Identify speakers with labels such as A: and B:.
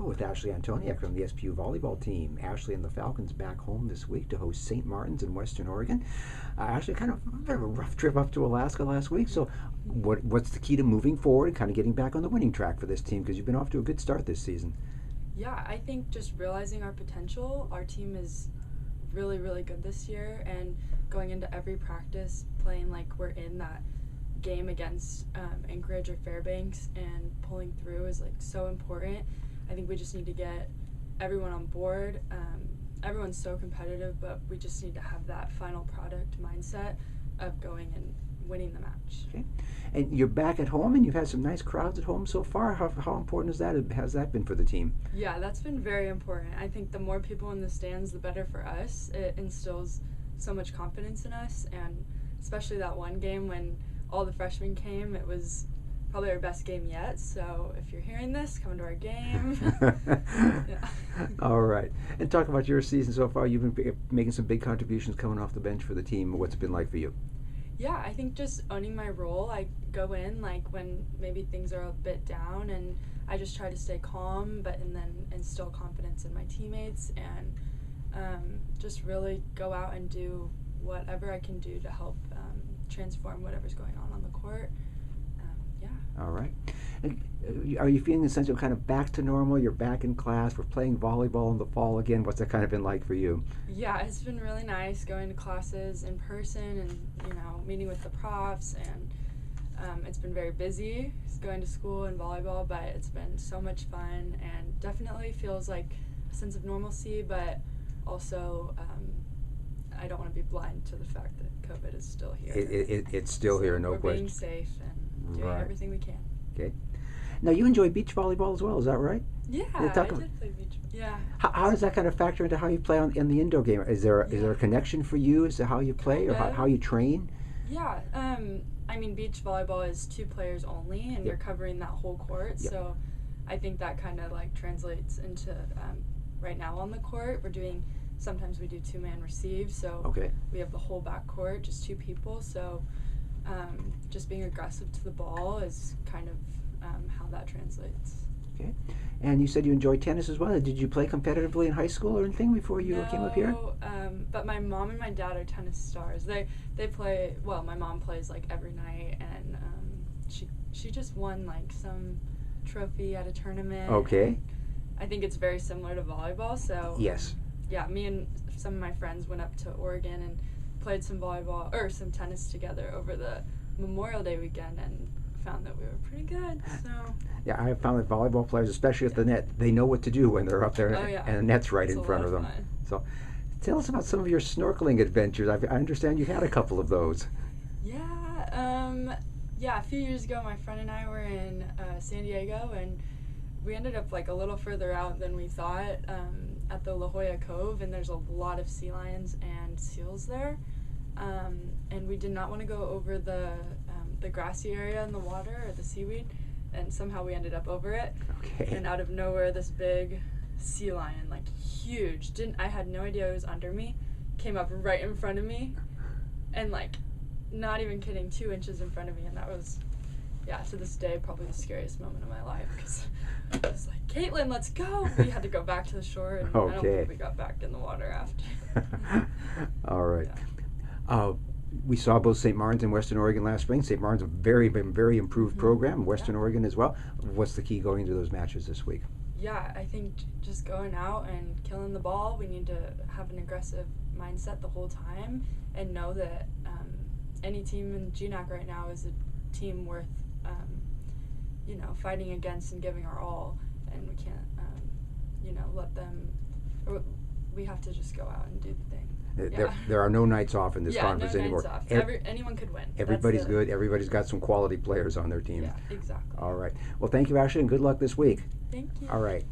A: With Ashley Antoniak from the SPU volleyball team. Ashley and the Falcons back home this week to host St. Martin's in Western Oregon. Ashley, kind of a bit of a rough trip up to Alaska last week. So, what's the key to moving forward and kind of getting back on the winning track for this team? Because you've been off to a good start this season.
B: Yeah, I think just realizing our potential. Our team is really, really good this year, and going into every practice playing like we're in that game against Anchorage or Fairbanks and pulling through is like so important. I think we just need to get everyone on board. Everyone's so competitive, but we just need to have that final product mindset of going and winning the match.
A: Okay. And you're back at home, and you've had some nice crowds at home so far. How important has that been for the team?
B: Yeah, that's been very important. I think the more people in the stands, the better for us. It instills so much confidence in us, and especially that one game when all the freshmen came, it was probably our best game yet. So if you're hearing this, come to our game. Yeah.
A: All right. And talk about your season so far. You've been making some big contributions coming off the bench for the team. What's it been like for you?
B: Yeah, I think just owning my role. I go in like when maybe things are a bit down, and I just try to stay calm, and then instill confidence in my teammates, and just really go out and do whatever I can do to help transform whatever's going on the court.
A: All right. And are you feeling the sense of kind of back to normal? You're back in class. We're playing volleyball in the fall again. What's that kind of been like for you?
B: Yeah, it's been really nice going to classes in person and, meeting with the profs. And it's been very busy going to school and volleyball, but it's been so much fun and definitely feels like a sense of normalcy, but also I don't want to be blind to the fact that COVID is still here.
A: It's still here, no question.
B: We're being safe and doing everything we can.
A: Okay. Now, you enjoy beach volleyball as well, is that right?
B: Yeah, I did play beach. Yeah.
A: How does that kind of factor into how you play in the indoor game? Is there a connection for you as to how you play or how you train?
B: Yeah. I mean, beach volleyball is 2 players only, and you're covering that whole court.
A: Yep.
B: So I think that kind of like translates into right now on the court. Sometimes we do 2-man receive, so we have the whole back court, just 2 people. So just being aggressive to the ball is kind of how that translates.
A: Okay. And you said you enjoy tennis as well. Did you play competitively in high school or anything before you came up here?
B: No, but my mom and my dad are tennis stars. They play, well, my mom plays like every night, and she just won like some trophy at a tournament.
A: Okay.
B: I think it's very similar to volleyball, so
A: yes.
B: Yeah, me and some of my friends went up to Oregon and played some volleyball or some tennis together over the Memorial Day weekend, and found that we were pretty good. So
A: yeah, I have found that volleyball players, especially at the net, they know what to do when they're up there and the net's right in front of them.
B: Fun.
A: So tell us about some of your snorkeling adventures. I understand you had a couple of those.
B: Yeah, a few years ago my friend and I were in San Diego, and we ended up like a little further out than we thought at the La Jolla Cove, and there's a lot of sea lions and seals there. And we did not want to go over the grassy area in the water or the seaweed, and somehow we ended up over it.
A: Okay.
B: And out of nowhere, this big sea lion, like huge, I had no idea it was under me, came up right in front of me, and like, not even kidding, 2 inches in front of me, and that was, to this day, probably the scariest moment of my life, because I was like, Caitlin, let's go! We had to go back to the shore, and I don't think we got back in the water after.
A: All right. Yeah. We saw both St. Martin's and Western Oregon last spring. St. Martin's a very improved program. Western Oregon as well. What's the key going into those matches this week?
B: Yeah, I think just going out and killing the ball. We need to have an aggressive mindset the whole time and know that any team in GNAC right now is a team worth fighting against and giving our all, and we can't let them, or we have to just go out and do the thing.
A: There are no nights off in this conference anymore.
B: Nights off. Anyone could win.
A: Everybody's good. Everybody's got some quality players on their team.
B: Yeah, exactly.
A: All right. Well, thank you, Ashley, and good luck this week.
B: Thank you.
A: All right.